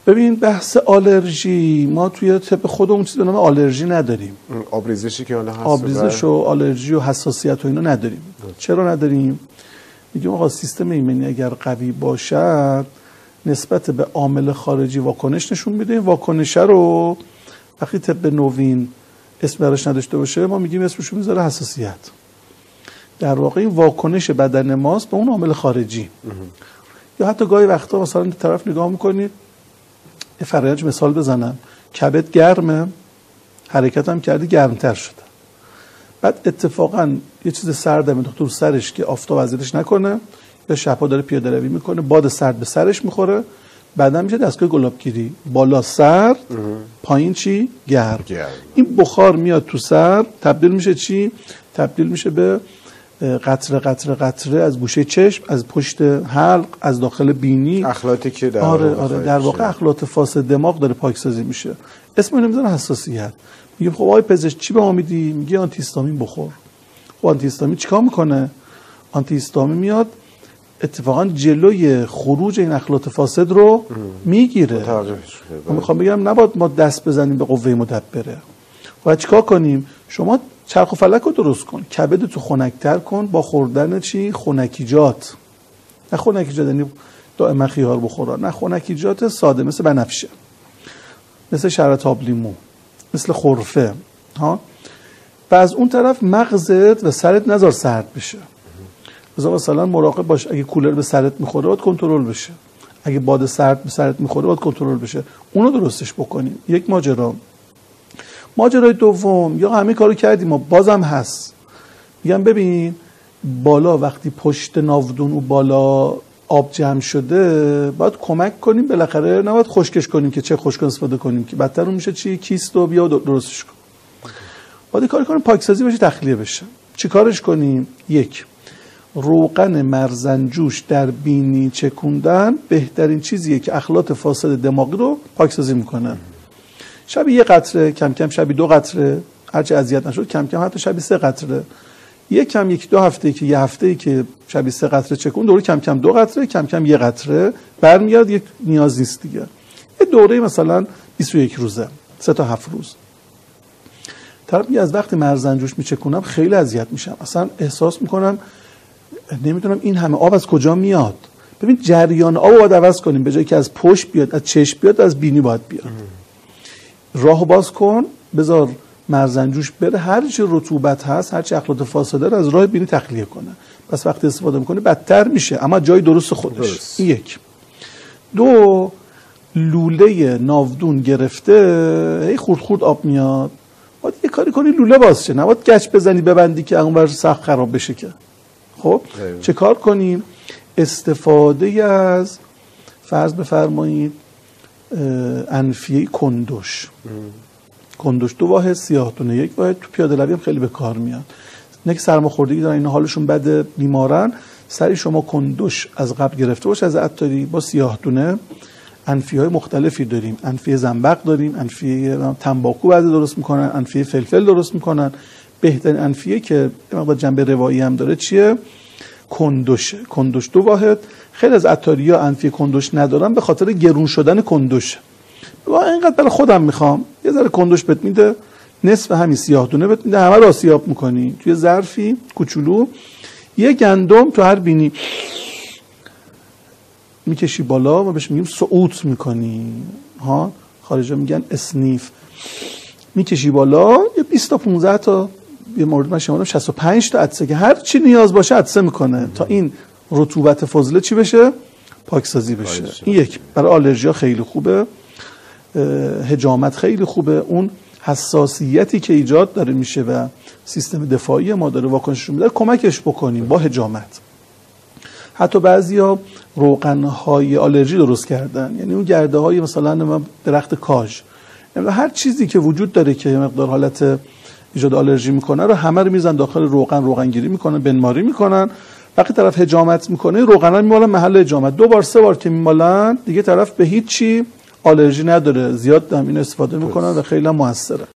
ببین بحث آلرژی ما توی طب خودمون چیزی به نام آلرژی نداریم. آبریزشی که حالا هست، آبریزش و آلرژی و حساسیت و اینا نداریم. چرا نداریم؟ میگیم آقا سیستم ایمنی اگر قوی باشد نسبت به عامل خارجی واکنش نشون میده. این واکنش رو وقتی طب نوین اسم براش نداشته باشه ما میگیم اسمش رو میذاره حساسیت. در واقع این واکنش بدن ماست به اون عامل خارجی. یا حتی گاهی وقتا مثلا طرف نگاه میکنید یه فرایند مثال بزنم، کبد گرمه، حرکت هم کردی گرمتر شده، بعد اتفاقا یه چیز سرد مینداخته رو سرش که آفتاب اذیتش نکنه، یا شبا داره پیاده روی میکنه باد سرد به سرش میخوره، بعدا میشه دستگاه گلابگیری، بالا سرد پایین چی؟ گرم. این بخار میاد تو سر تبدیل میشه چی؟ تبدیل میشه به قطره قطره قطره از گوشه چشم، از پشت حلق، از داخل بینی. اخلاطی که در آره در واقع اخلاط فاسد دماغ داره پاکسازی میشه. اسم اینو میذارن حساسیت. میگم خب آقای پزشک چی به ما میدی؟ میگه آنتی هیستامین بخور. خب آنتی هیستامین چیکار میکنه؟ آنتی هیستامین میاد اتفاقا جلوی خروج این اخلاط فاسد رو میگیره. من میخوام بگم نباید ما دست بزنیم به قوه مدبره. باید چیکار کنیم؟ شما چرخ و فلک رو درست کن، کبد تو خنک‌تر کن با خوردن چی؟ خنکیجات. نه خنکیجات یعنی دائما خیار بخورا، نه خنکیجات ساده مثل بنفشه، مثل شرط آب لیمو، مثل خرفه ها. و از اون طرف مغزت و سرت نذار سرد بشه. مثلا مراقب باش اگه کولر به سرت میخوره باید کنترل بشه، اگه باد سرد به سرت میخوره باید کنترل بشه. اونو درستش بکنیم. یک ماجرای دوم، یا همه کارو کردیم ما بازم هست، میگم ببین بالا وقتی پشت ناودون و بالا آب جمع شده باید کمک کنیم، بالاخره نباید خشکش کنیم که چه خشک استفاده کنیم که بدتر اون میشه چی؟ کیست و بیا درستش کن. باید کاری کنیم پاکسازی بشه، تخلیه بشه. چی کارش کنیم؟ یک، روغن مرزنجوش در بینی چکوندن بهترین چیزیه که اخلاط فاسد دماغی رو پاکسازی میکنه. شبی یه قطره، کم کم شبی 2 قطره، هرچی اذیت نشد کم کم حتی شبی 3 قطره. یک 2 هفته که یه هفته که شبی 3 قطره چکون، دوره کم کم 2 قطره، کم کم 1 قطره برمیاد، یک نیاز نیست دیگه. یه دوره مثلا 21 روزه، 3 تا 7 روز. طرف میگه از وقتی مرزنجوش میچکونم خیلی اذیت میشم، اصلا احساس میکنم نمیدونم این همه آب از کجا میاد. ببین جریان آب رو باید عوض کنیم، به جایی که از پشت بیاد، از چشم بیاد، از بینی باید بیاد. راهو باز کن، بذار مرزنجوش بره، هر چی رطوبت هست، هر چی اخلاط فاسده رو از راه بینی تخلیه کنه. پس وقتی استفاده میکنه بدتر میشه، اما جای درست خودش. این یک. 2، لوله ناودون گرفته، هی خورد آب میاد، باید یه کاری کنی لوله باز شه، نباید گچ بزنی ببندی که اونور سخت خراب بشه که. خب چه کار کنیم؟ استفاده از فرض بفرمایید انفیه کندوش 2 واحد، سیاه دونه 1 واحد. تو پیاده روی هم خیلی به کار میاد. نه که سرماخوردگی دارن اینا حالشون بده، بیمارن، سری شما کندوش از قبل گرفته باش از عطاری با سیاه دونه. انفیه های مختلفی داریم، انفیه زنبق داریم، انفیه تنباکو بعضی درست میکنن، انفیه فلفل درست میکنن. بهترین انفیه که مقدار جنبه روایی هم داره چیه؟ کندوش 2 واحد. خیلی از عطاریا انفیه کندوش ندارن به خاطر گرون شدن کندوش. اینقدر برای خودم میخوام یه ذره کندوش بهت میده، نصف همین سیاه دونه بهت میده، همه رو آسیاب میکنی توی ظرفی کوچولو، یه گندم تو هر بینی میکشی بالا و بهش میگیم صعود میکنی ها، خارجا میگن اسنیف. میکشی بالا یه 20 تا 15 تا، یه مورد من شمردم 65 تا عدسه که هر چی نیاز باشه عدسه میکنه تا این رطوبت فاضله چی بشه؟ پاکسازی بشه. این یک. برای آلرژی خیلی خوبه، حجامت خیلی خوبه، اون حساسیتی که ایجاد داره میشه و سیستم دفاعی ما داره واکنش میده کمکش بکنیم با حجامت. حتی بعضیا روغن‌های آلرژی درست کردن، یعنی اون گرده‌های مثلا درخت کاج، یعنی هر چیزی که وجود داره که مقدار حالت ایجاد آلرژی میکنه رو همه رو میزن داخل روغنگیری میکنن، بنماری میکنن. وقتی طرف حجامت میکنه روغنا میمالن محل حجامت، 2 بار 3 بار که میمالن دیگه طرف به هیچ چی آلرژی نداره. زیاد هم این استفاده میکنن و خیلی موثره.